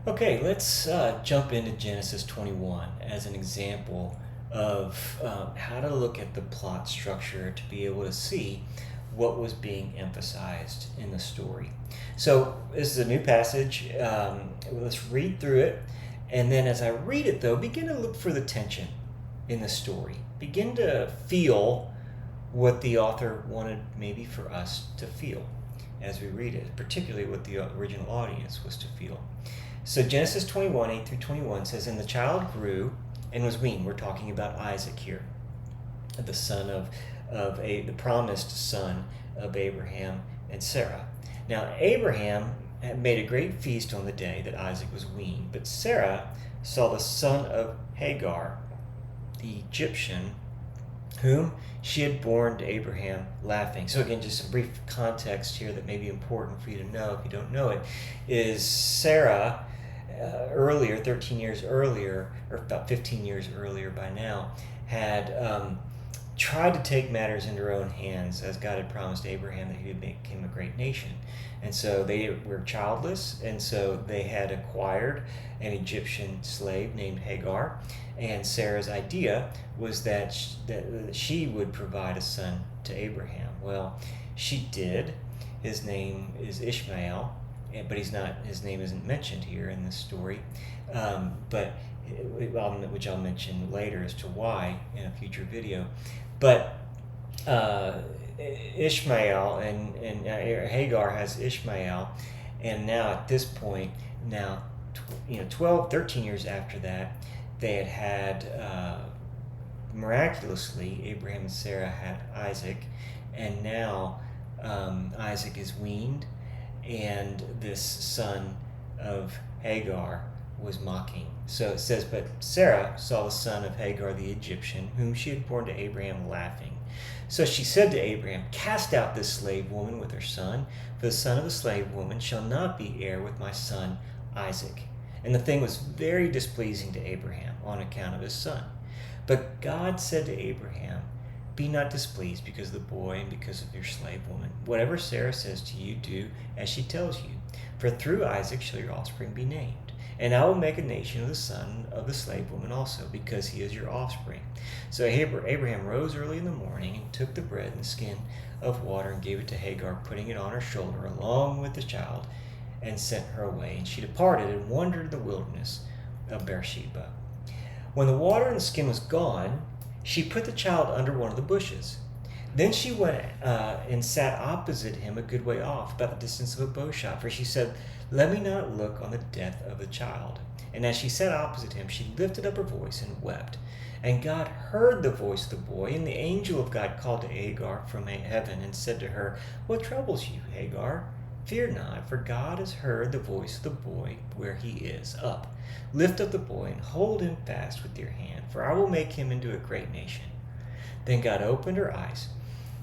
Okay, let's jump into Genesis 21 as an example of how to look at the plot structure to be able to see what was being emphasized in the story. So, this is a new passage. Let's read through it. And then, as I read it, though, begin to look for the tension in the story. Begin to feel what the author wanted maybe for us to feel as we read it, particularly what the original audience was to feel. So Genesis 21, 8 through 21 says, "And the child grew and was weaned." We're talking about Isaac here, the son the promised son of Abraham and Sarah. Now Abraham had made a great feast on the day that Isaac was weaned, but Sarah saw the son of Hagar, the Egyptian, whom she had borne to Abraham, laughing. So again, just some brief context here that may be important for you to know if you don't know it, is Sarah earlier, 13 years earlier, or about 15 years earlier by now, had tried to take matters into her own hands, as God had promised Abraham that he would make him a great nation. And so they were childless, and so they had acquired an Egyptian slave named Hagar. And Sarah's idea was that she would provide a son to Abraham. Well, she did. His name is Ishmael, but his name isn't mentioned here in this story. But which I'll mention later as to why in a future video. But Ishmael and Hagar has Ishmael, and now at this point, 12, 13 years after that, they had miraculously, Abraham and Sarah had Isaac, and now Isaac is weaned, and this son of Hagar was mocking. So it says, "But Sarah saw the son of Hagar the Egyptian, whom she had borne to Abraham, laughing. So she said to Abraham, 'Cast out this slave woman with her son, for the son of the slave woman shall not be heir with my son Isaac.' And the thing was very displeasing to Abraham on account of his son. But God said to Abraham, 'Be not displeased because of the boy and because of your slave woman. Whatever Sarah says to you, do as she tells you. For through Isaac shall your offspring be named. And I will make a nation of the son of the slave woman also, because he is your offspring.' So Abraham rose early in the morning and took the bread and the skin of water and gave it to Hagar, putting it on her shoulder along with the child, and sent her away. And she departed and wandered in the wilderness of Beersheba. When the water and the skin was gone, she put the child under one of the bushes. Then she went and sat opposite him a good way off, about the distance of a bow shot, for she said, 'Let me not look on the death of the child.' And as she sat opposite him, she lifted up her voice and wept. And God heard the voice of the boy, and the angel of God called to Hagar from heaven and said to her, 'What troubles you, Hagar? Fear not, for God has heard the voice of the boy where he is. Up, lift up the boy and hold him fast with your hand, for I will make him into a great nation.' Then God opened her eyes,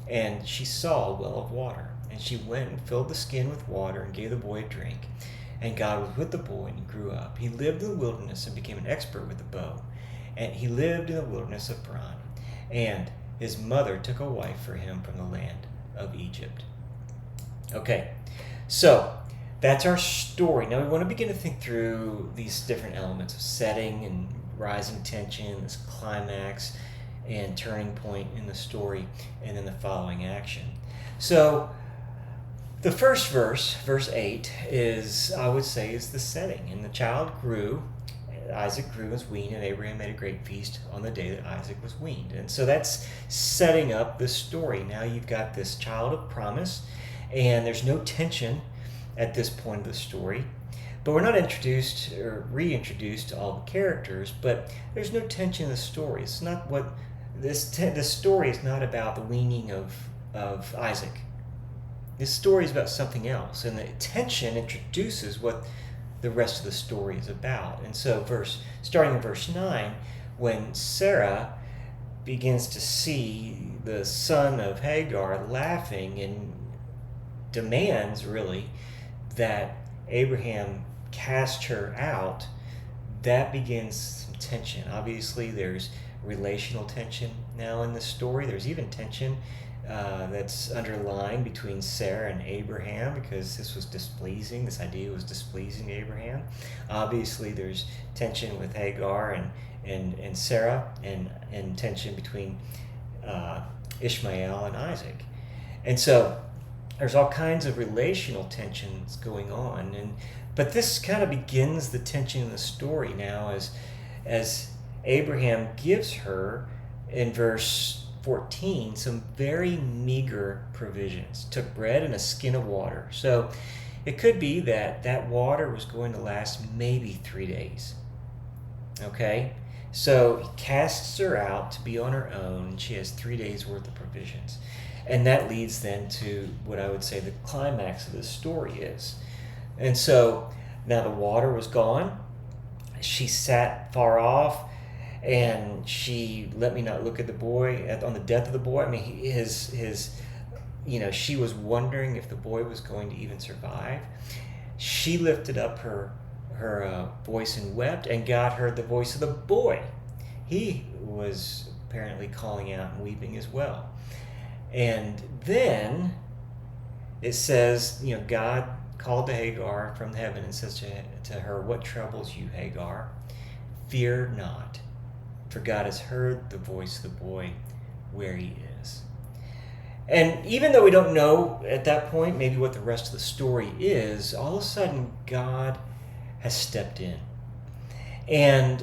and she saw a well of water. And she went and filled the skin with water and gave the boy a drink. And God was with the boy, and he grew up. He lived in the wilderness and became an expert with the bow. And he lived in the wilderness of Paran. And his mother took a wife for him from the land of Egypt." Okay, so that's our story. Now we want to begin to think through these different elements of setting and rising tension, this climax and turning point in the story, and then the following action. So the first verse 8, is the setting. "And the child grew, Isaac grew and was weaned, and Abraham made a great feast on the day that Isaac was weaned." And so that's setting up the story. Now you've got this child of promise, and there's no tension at this point of the story. But we're not introduced or reintroduced to all the characters, but there's no tension in the story. It's not what this story is not about the weaning of Isaac. This story is about something else, and the tension introduces what the rest of the story is about. And so starting in verse 9, when Sarah begins to see the son of Hagar laughing and demands really that Abraham cast her out, that begins some tension. Obviously there's relational tension now in the story. There's even tension that's underlying between Sarah and Abraham, because this idea was displeasing to Abraham. Obviously, there's tension with Hagar and Sarah, and tension between Ishmael and Isaac. And so there's all kinds of relational tensions going on. But this kind of begins the tension in the story now as Abraham gives her, in verse 14, some very meager provisions. Took bread and a skin of water. So it could be that water was going to last maybe 3 days. Okay? So he casts her out to be on her own, and she has 3 days worth of provisions. And that leads then to what I would say the climax of this story is. And so now the water was gone. She sat far off, and she let me not look at the boy on the death of the boy. I mean, she was wondering if the boy was going to even survive. She lifted up her voice and wept, and God heard the voice of the boy. He was apparently calling out and weeping as well. And then it says, God called to Hagar from heaven and says to her, "What troubles you, Hagar? Fear not, for God has heard the voice of the boy where he is." And even though we don't know at that point maybe what the rest of the story is, all of a sudden God has stepped in. And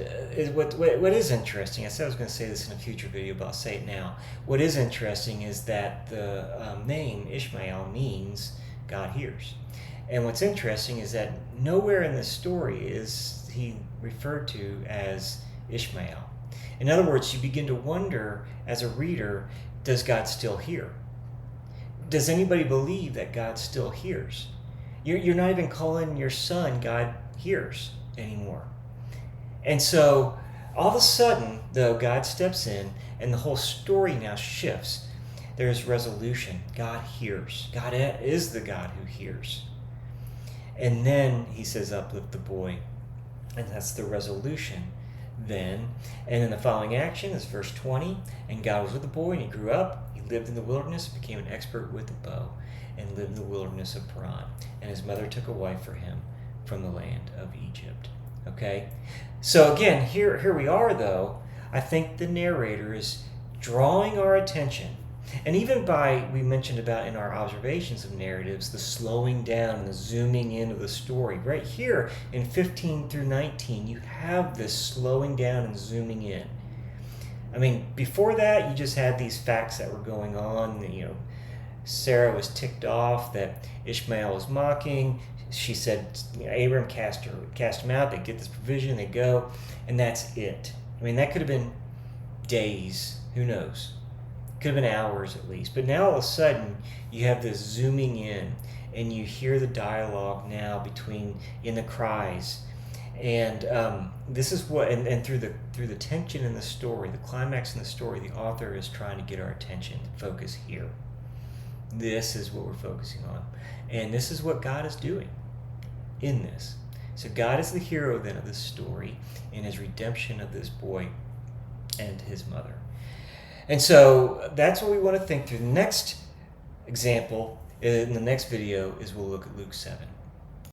what is interesting, I said I was going to say this in a future video, but I'll say it now. What is interesting is that the name Ishmael means God hears. And what's interesting is that nowhere in this story is he referred to as Ishmael. In other words, you begin to wonder as a reader, does God still hear? Does anybody believe that God still hears? You're not even calling your son God hears anymore. And so all of a sudden, though, God steps in and the whole story now shifts. There's resolution. God hears. God is the God who hears. And then he says, "Uplift the boy." And that's the resolution then. And then the following action is verse 20. "And God was with the boy, and he grew up. He lived in the wilderness, became an expert with the bow, and lived in the wilderness of Paran. And his mother took a wife for him from the land of Egypt." Okay? So again, here we are, though. I think the narrator is drawing our attention. And even we mentioned about in our observations of narratives, the slowing down and the zooming in of the story. Right here in 15 through 19, you have this slowing down and zooming in. I mean, before that, you just had these facts that were going on. Sarah was ticked off that Ishmael was mocking. She said, Abram cast him out. They get this provision, they go, and that's it. I mean, that could have been days. Who knows? Could have been hours at least. But now all of a sudden, you have this zooming in, and you hear the dialogue now in the cries. And this is what, and through the tension in the story, the climax in the story, the author is trying to get our attention to focus here. This is what we're focusing on. And this is what God is doing in this. So God is the hero then of this story in his redemption of this boy and his mother. And so that's what we want to think through. The next example in the next video is we'll look at Luke 7.